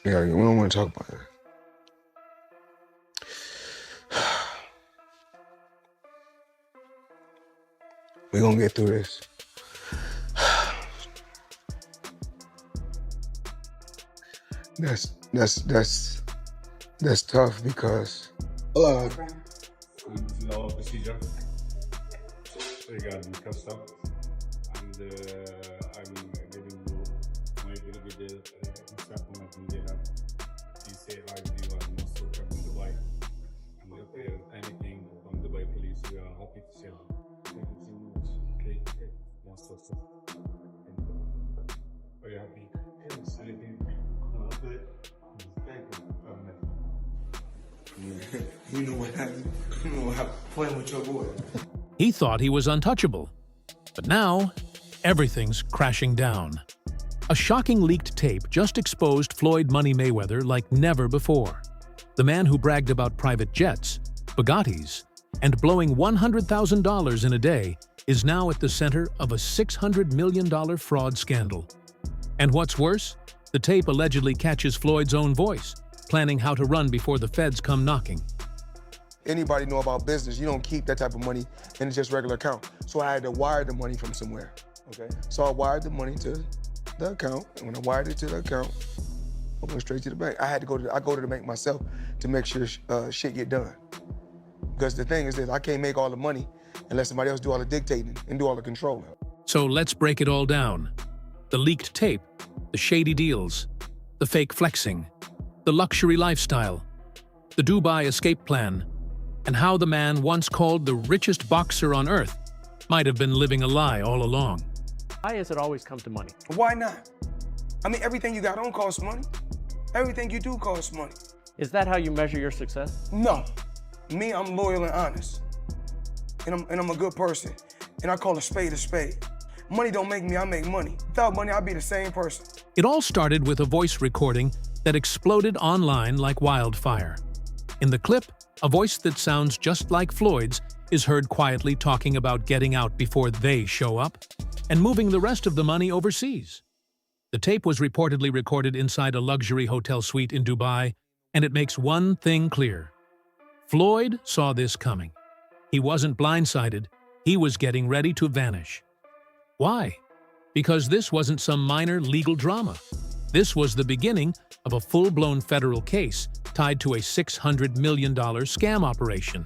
Yeah, we don't want to talk about that. We're gonna get through this. That's tough because No procedure. So you gotta be cuffed up. And giving you maybe a little bit settlement and get up. You say like you are most welcome in Dubai. And if there's anything from Dubai police, we are happy to share. Thank you so much. Okay. Most welcome. Are you happy? Yes. Anything? No, good. Thank you. you know what happened. You know what happened playing with your boy. He thought he was untouchable. But now, everything's crashing down. A shocking leaked tape just exposed Floyd "Money" Mayweather like never before. The man who bragged about private jets, Bugattis, and blowing $100,000 in a day is now at the center of a $600 million fraud scandal. And what's worse, the tape allegedly catches Floyd's own voice, planning how to run before the feds come knocking. Anybody know about business, you don't keep that type of money in just regular account. So I had to wire the money from somewhere, okay? So I wired the money to the account, and when I wired it to the account, I went straight to the bank. I go to the bank myself to make sure shit get done. Because the thing is that I can't make all the money unless somebody else do all the dictating and do all the controlling. So let's break it all down. The leaked tape, the shady deals, the fake flexing, the luxury lifestyle, the Dubai escape plan, and how the man once called the richest boxer on earth might have been living a lie all along. Why has it always come to money? Why not? I mean, everything you got on costs money. Everything you do costs money. Is that how you measure your success? No. Me, I'm loyal and honest. And I'm a good person. And I call a spade a spade. Money don't make me, I make money. Without money, I'd be the same person. It all started with a voice recording that exploded online like wildfire. In the clip, a voice that sounds just like Floyd's is heard quietly talking about getting out before they show up and moving the rest of the money overseas. The tape was reportedly recorded inside a luxury hotel suite in Dubai, and it makes one thing clear. Floyd saw this coming. He wasn't blindsided, he was getting ready to vanish. Why? Because this wasn't some minor legal drama. This was the beginning of a full-blown federal case tied to a $600 million scam operation.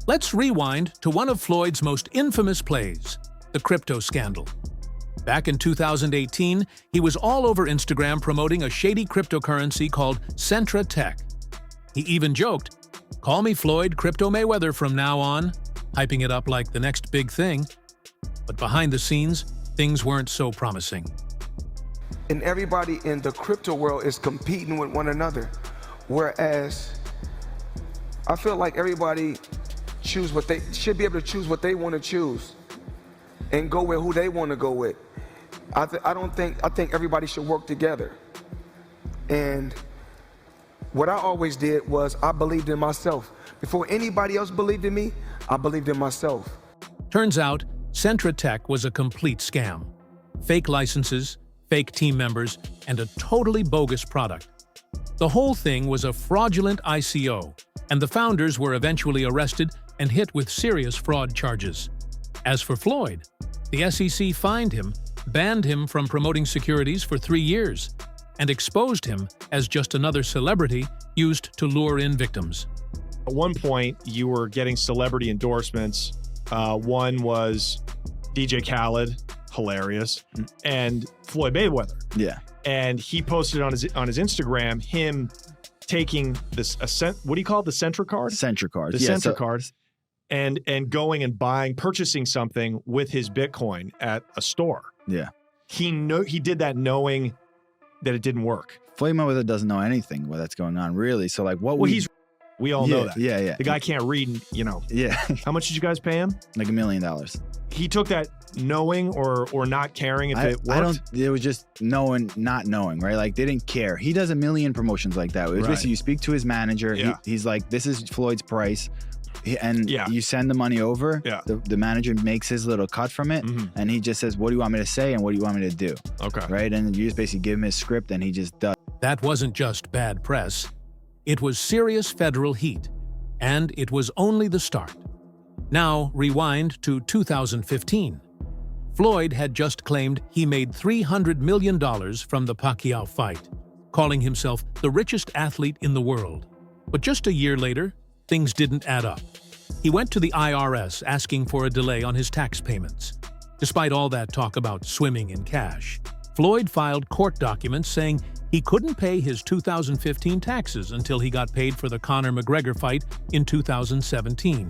Let's rewind to one of Floyd's most infamous plays, the crypto scandal. Back in 2018, he was all over Instagram promoting a shady cryptocurrency called Centra Tech. He even joked, "Call me Floyd Crypto Mayweather from now on," hyping it up like the next big thing. But behind the scenes, things weren't so promising. And everybody in the crypto world is competing with one another. Whereas I feel like everybody should be able to choose what they want to choose and go with who they want to go with. I think everybody should work together. And what I always did was I believed in myself. Before anybody else believed in me, I believed in myself. Turns out, Centra Tech was a complete scam. Fake licenses, fake team members, and a totally bogus product. The whole thing was a fraudulent ICO, and the founders were eventually arrested and hit with serious fraud charges. As for Floyd, the SEC fined him, banned him from promoting securities for 3 years, and exposed him as just another celebrity used to lure in victims. At one point, you were getting celebrity endorsements. One was DJ Khaled, hilarious, and Floyd Mayweather. Yeah. And he posted on his Instagram him taking this what do you call it? The Centra card? Centra cards. The Yeah, Centra cards. And going and purchasing something with his Bitcoin at a store. Yeah. He did that knowing that it didn't work. Floyd Mayweather doesn't know anything that's going on, really. So like what we all know that. Yeah, yeah. The guy can't read, Yeah. How much did you guys pay him? Like $1 million. He took that knowing or not caring if it worked? It was just knowing, not knowing, right? Like they didn't care. He does a million promotions like that. It was basically you speak to his manager. Yeah. He's like, this is Floyd's price. And Yeah. you send the money over. Yeah. The manager makes his little cut from it. Mm-hmm. And he just says, what do you want me to say? And what do you want me to do? Okay. Right? And you just basically give him his script and he just does. That wasn't just bad press. It was serious federal heat. And it was only the start. Now, rewind to 2015. Floyd had just claimed he made $300 million from the Pacquiao fight, calling himself the richest athlete in the world. But just a year later, things didn't add up. He went to the IRS asking for a delay on his tax payments. Despite all that talk about swimming in cash, Floyd filed court documents saying he couldn't pay his 2015 taxes until he got paid for the Conor McGregor fight in 2017.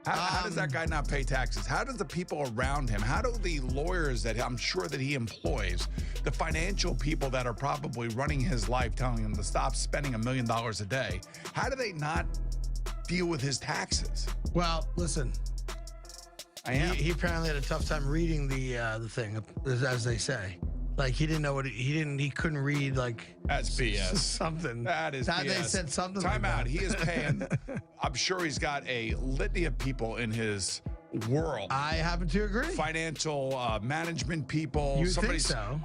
How does that guy not pay taxes? How do the people around him, how do the lawyers that I'm sure that he employs, the financial people that are probably running his life telling him to stop spending $1 million a day, how do they not deal with his taxes? Well, listen, he apparently had a tough time reading the thing, as they say. Like he didn't know what he couldn't read like That's BS. something. That is That BS. they said something Time like out. that. He is paying. I'm sure he's got a litany of people in his world. I happen to agree. Financial management people. You think Somebody's- so?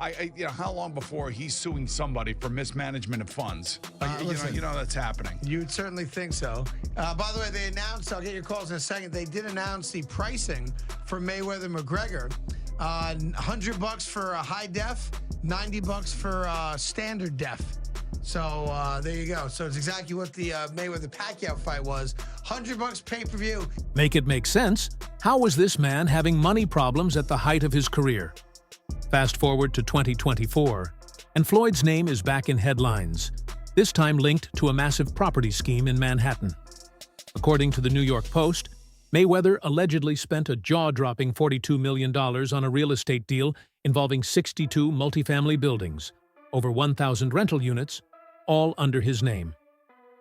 How long before he's suing somebody for mismanagement of funds? Listen. You know that's happening. You'd certainly think so. By the way, they announced, I'll get your calls in a second, they did announce the pricing for Mayweather-McGregor. $100 for a high def, $90 for standard def. So there you go. So it's exactly what the Mayweather-Pacquiao fight was. $100 pay-per-view. Make it make sense. How was this man having money problems at the height of his career? Fast forward to 2024, and Floyd's name is back in headlines, this time linked to a massive property scheme in Manhattan. According to the New York Post, Mayweather allegedly spent a jaw-dropping $42 million on a real estate deal involving 62 multifamily buildings, over 1,000 rental units, all under his name.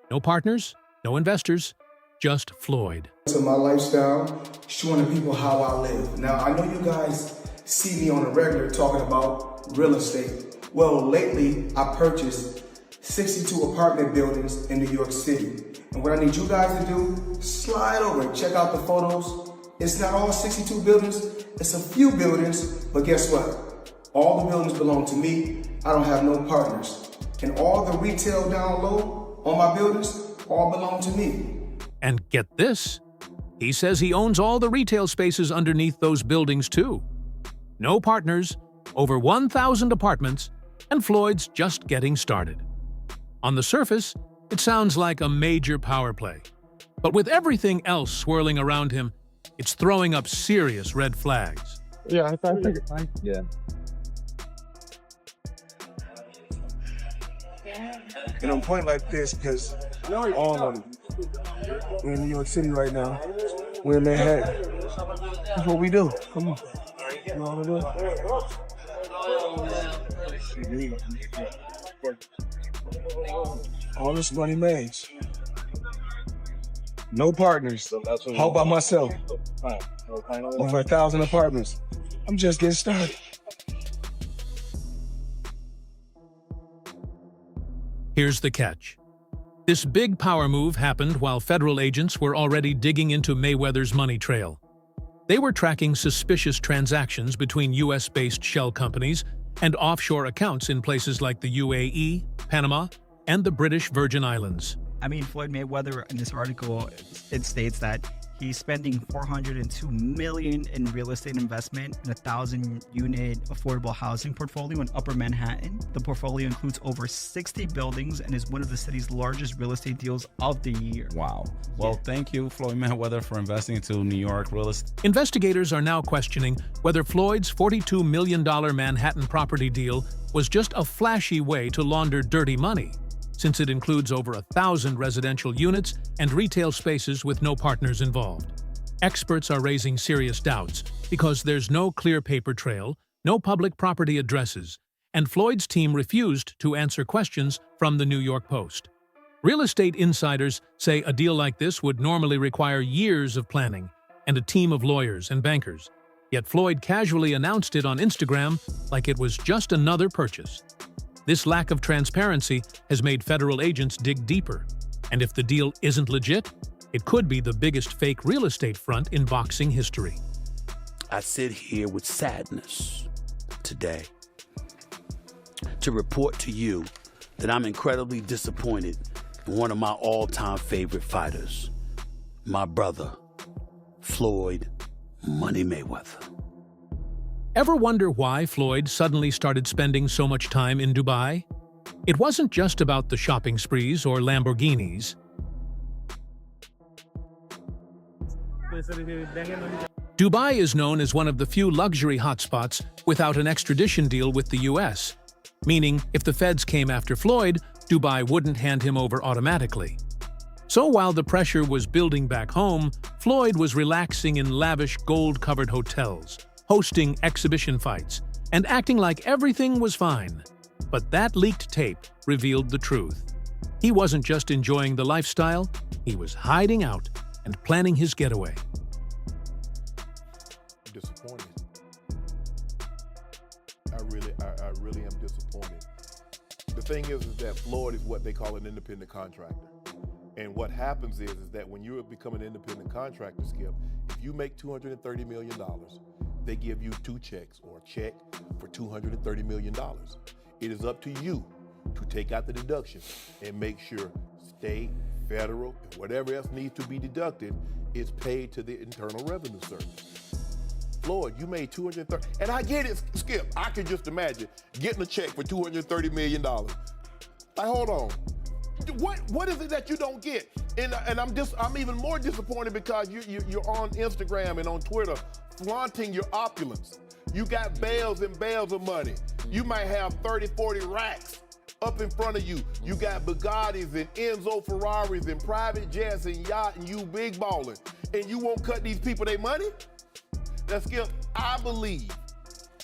No partners, no investors, just Floyd. To my lifestyle, showing the people how I live. Now, I know you guys see me on a regular talking about real estate. Well, lately, I purchased 62 apartment buildings in New York City. And what I need you guys to do, slide over and check out the photos. It's not all 62 buildings, it's a few buildings, but guess what? All the buildings belong to me. I don't have no partners. And all the retail down low on my buildings all belong to me. And get this, he says he owns all the retail spaces underneath those buildings too. No partners, over 1,000 apartments, and Floyd's just getting started. On the surface, it sounds like a major power play. But with everything else swirling around him, it's throwing up serious red flags. Yeah, I figured. Yeah. And I'm pointing like this because all of them. We're in New York City right now. We're in Manhattan. That's what we do. Come on. You know what to do? All this money made. No partners. All by myself. Over 1,000 apartments. I'm just getting started. Here's the catch. This big power move happened while federal agents were already digging into Mayweather's money trail. They were tracking suspicious transactions between US-based shell companies and offshore accounts in places like the UAE, Panama, and the British Virgin Islands. I mean, Floyd Mayweather, in this article, it states that he's spending $402 million in real estate investment in a 1,000-unit affordable housing portfolio in Upper Manhattan. The portfolio includes over 60 buildings and is one of the city's largest real estate deals of the year. Wow. Well, thank you, Floyd Mayweather, for investing into New York real estate. Investigators are now questioning whether Floyd's $42 million Manhattan property deal was just a flashy way to launder dirty money, since it includes over 1,000 residential units and retail spaces with no partners involved. Experts are raising serious doubts because there's no clear paper trail, no public property addresses, and Floyd's team refused to answer questions from the New York Post. Real estate insiders say a deal like this would normally require years of planning and a team of lawyers and bankers. Yet Floyd casually announced it on Instagram like it was just another purchase. This lack of transparency has made federal agents dig deeper, and if the deal isn't legit, it could be the biggest fake real estate front in boxing history. I sit here with sadness today to report to you that I'm incredibly disappointed in one of my all-time favorite fighters, my brother, Floyd Money Mayweather. Ever wonder why Floyd suddenly started spending so much time in Dubai? It wasn't just about the shopping sprees or Lamborghinis. Dubai is known as one of the few luxury hotspots without an extradition deal with the US, meaning if the feds came after Floyd, Dubai wouldn't hand him over automatically. So while the pressure was building back home, Floyd was relaxing in lavish gold-covered hotels, hosting exhibition fights, and acting like everything was fine. But that leaked tape revealed the truth. He wasn't just enjoying the lifestyle, he was hiding out and planning his getaway. Disappointed. I really am disappointed. The thing is that Floyd is what they call an independent contractor. And what happens is that when you become an independent contractor, Skip, if you make $230 million, they give you 2 checks or a check for $230 million. It is up to you to take out the deduction and make sure state, federal, and whatever else needs to be deducted is paid to the Internal Revenue Service. Floyd, you made $230, and I get it, Skip. I can just imagine getting a check for $230 million. Like, hold on. What is it that you don't get? And I'm even more disappointed because you're on Instagram and on Twitter flaunting your opulence. You got bales and bales of money. You might have 30, 40 racks up in front of you. You got Bugattis and Enzo Ferraris and private jets and yacht, and you big ballin'. And you won't cut these people their money? Now, Skip, I believe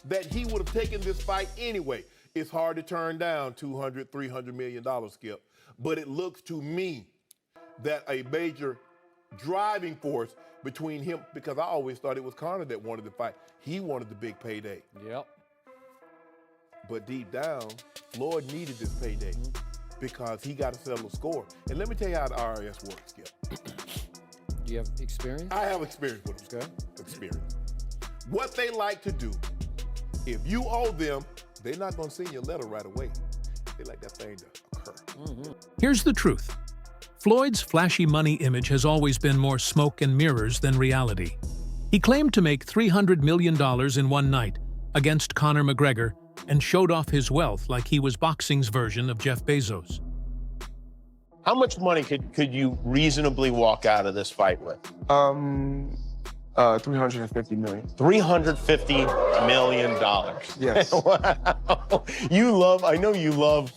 that he would have taken this fight anyway. It's hard to turn down $200, $300 million, Skip. But it looks to me that a major driving force between him, because I always thought it was Conor that wanted the fight. He wanted the big payday. Yep. But deep down, Floyd needed this payday because he got to settle a score. And let me tell you how the IRS works, Skip. Do you have experience? I have experience with them. Okay. Experience. What they like to do, if you owe them, they're not going to send you a letter right away. They like that thing to occur. Here's the truth. Floyd's flashy money image has always been more smoke and mirrors than reality. He claimed to make $300 million in one night against Conor McGregor and showed off his wealth like he was boxing's version of Jeff Bezos. How much money could you reasonably walk out of this fight with? 350 million. $350 million. Yes. Wow. I know you love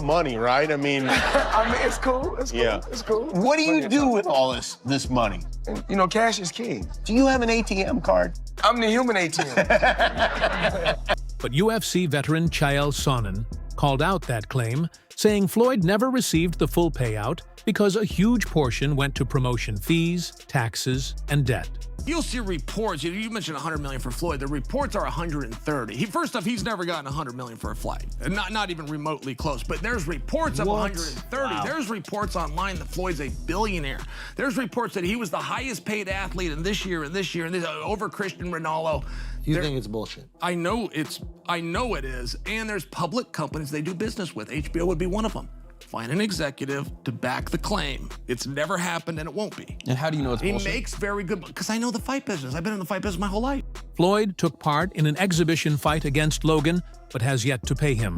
money, right? I mean, it's cool. It's cool. Yeah. It's cool. What do you do with all this money? You know, cash is king. Do you have an ATM card? I'm the human ATM. But UFC veteran Chael Sonnen called out that claim, saying Floyd never received the full payout because a huge portion went to promotion fees, taxes, and debt. You'll see reports. You mentioned $100 million for Floyd. The reports are 130. First off, he's never gotten $100 million for a fight, and not even remotely close. But there's reports of 130. Wow. There's reports online that Floyd's a billionaire. There's reports that he was the highest-paid athlete in this year over Cristiano Ronaldo. You think it's bullshit? I know it is. And there's public companies they do business with. HBO would be one of them. Find an executive to back the claim. It's never happened and it won't be. And how do you know it's bullshit? He makes very good, because I know the fight business. I've been in the fight business my whole life. Floyd took part in an exhibition fight against Logan, but has yet to pay him.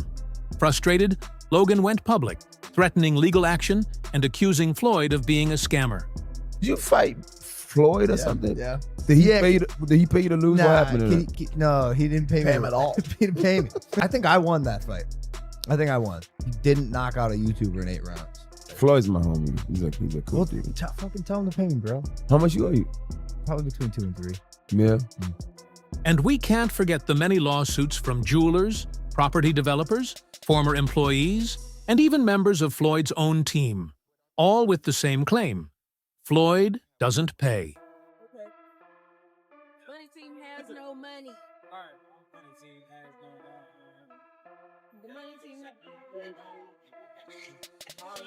Frustrated, Logan went public, threatening legal action and accusing Floyd of being a scammer. Did you fight Floyd or something? Yeah. Did he pay you to lose? Nah, what happened to no, he didn't pay me him at all. He didn't pay me. I think I won that fight. I think I won. He didn't knock out a YouTuber in 8 rounds. Floyd's my homie. He's a cool dude. Fucking tell him to pay me, bro. How much you owe you? Probably between 2 and 3. Yeah. And we can't forget the many lawsuits from jewelers, property developers, former employees, and even members of Floyd's own team, all with the same claim: Floyd doesn't pay. Money team has no money. The money team has no money. Hard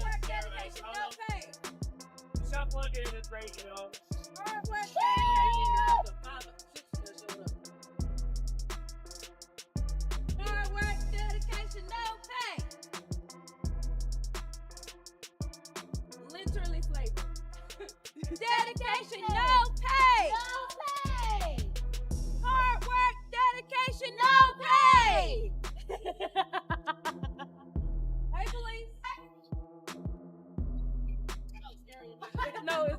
work, dedication, no pay. Stop looking at this break, you know. Hard work, dedication, no pay. Hard work, dedication, no pay. Literally flavor. Dedication, no pay. No pay. Hard work, dedication, no pay. Hey, police.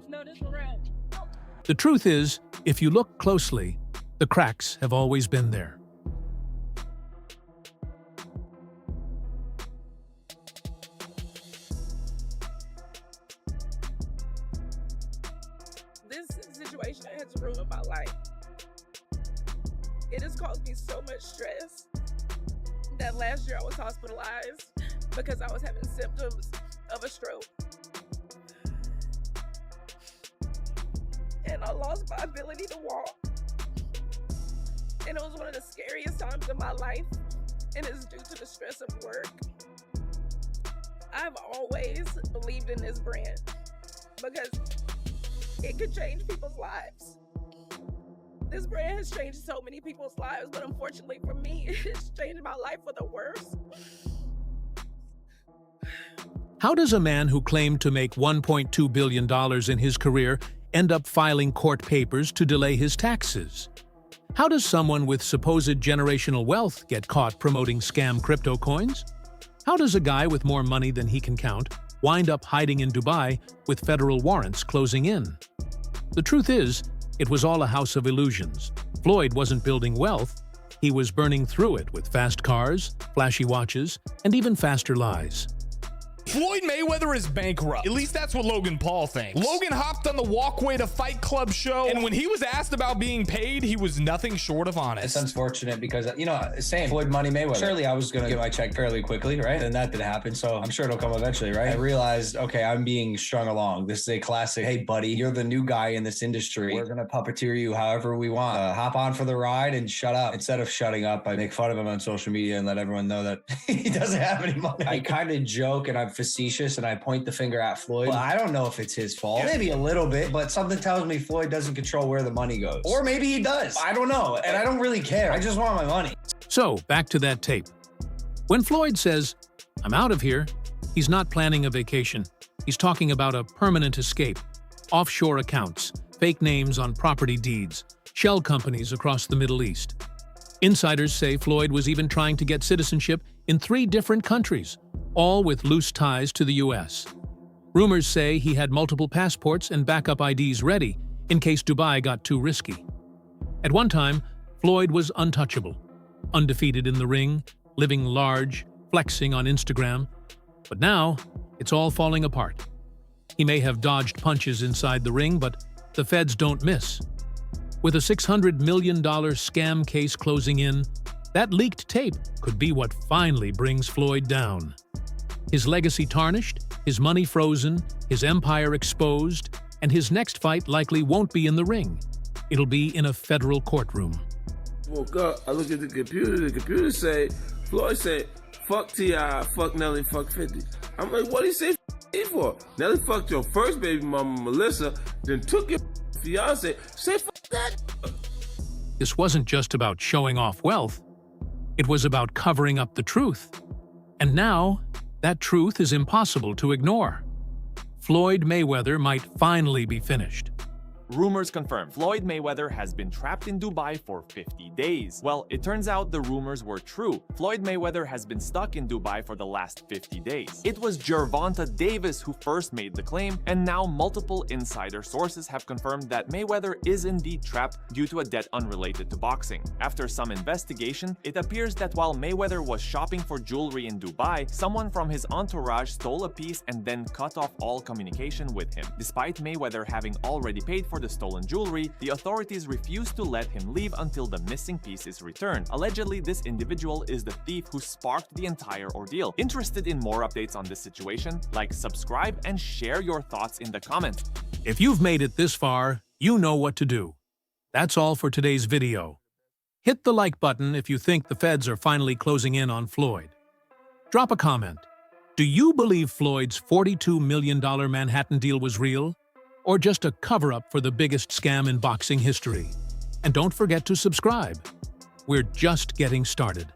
No, this is real. The truth is, if you look closely, the cracks have always been there. This situation has ruined my life. It has caused me so much stress that last year I was hospitalized because I was having symptoms of a stroke. And I lost my ability to walk. And it was one of the scariest times of my life, and it's due to the stress of work. I've always believed in this brand because it could change people's lives. This brand has changed so many people's lives, but unfortunately for me, it's changed my life for the worse. How does a man who claimed to make $1.2 billion in his career end up filing court papers to delay his taxes? How does someone with supposed generational wealth get caught promoting scam crypto coins? How does a guy with more money than he can count wind up hiding in Dubai with federal warrants closing in? The truth is, it was all a house of illusions. Floyd wasn't building wealth, he was burning through it with fast cars, flashy watches, and even faster lies. Floyd Mayweather is bankrupt. At least that's what Logan Paul thinks. Logan hopped on the walkway to Fight Club show, and when he was asked about being paid, he was nothing short of honest. It's unfortunate because, you know, same Floyd Money Mayweather. Surely I was going to get my check fairly quickly, right? And that did happen, so I'm sure it'll come eventually, right? I realized, okay, I'm being strung along. This is a classic, hey, buddy, you're the new guy in this industry. We're going to puppeteer you however we want. Hop on for the ride and shut up. Instead of shutting up, I make fun of him on social media and let everyone know that he doesn't have any money. I kind of joke and I'm facetious and I point the finger at Floyd. Well, I don't know if it's his fault. Maybe a little bit, but something tells me Floyd doesn't control where the money goes. Or maybe he does. I don't know. And I don't really care. I just want my money. So, back to that tape. When Floyd says, "I'm out of here," he's not planning a vacation. He's talking about a permanent escape, offshore accounts, fake names on property deeds, shell companies across the Middle East. Insiders say Floyd was even trying to get citizenship in 3 different countries, all with loose ties to the U.S. Rumors say he had multiple passports and backup IDs ready in case Dubai got too risky. At one time, Floyd was untouchable, undefeated in the ring, living large, flexing on Instagram. But now, it's all falling apart. He may have dodged punches inside the ring, but the feds don't miss. With a $600 million scam case closing in, that leaked tape could be what finally brings Floyd down. His legacy tarnished, his money frozen, his empire exposed, and his next fight likely won't be in the ring. It'll be in a federal courtroom. Woke up, I look at the computer say, Floyd said, fuck T.I., fuck Nelly, fuck 50. I'm like, what did he say f for? Nelly fucked your first baby mama, Melissa, then took your fiance, say fuck that. This wasn't just about showing off wealth. It was about covering up the truth. And now, that truth is impossible to ignore. Floyd Mayweather might finally be finished. rumors confirm Floyd Mayweather has been trapped in Dubai for 50 days. Well, it turns out the rumors were true. Floyd Mayweather has been stuck in Dubai for the last 50 days. It was Gervonta Davis who first made the claim, and now multiple insider sources have confirmed that Mayweather is indeed trapped due to a debt unrelated to boxing. After some investigation, it appears that while Mayweather was shopping for jewelry in Dubai, someone from his entourage stole a piece and then cut off all communication with him. Despite Mayweather having already paid for the stolen jewelry, the authorities refused to let him leave until the missing piece is returned. Allegedly, this individual is the thief who sparked the entire ordeal. Interested in more updates on this situation? Like, subscribe, and share your thoughts in the comments. If you've made it this far, you know what to do. That's all for today's video. Hit the like button if you think the feds are finally closing in on Floyd. Drop a comment. Do you believe Floyd's $42 million Manhattan deal was real? Or just a cover-up for the biggest scam in boxing history? And don't forget to subscribe. We're just getting started.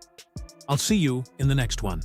I'll see you in the next one.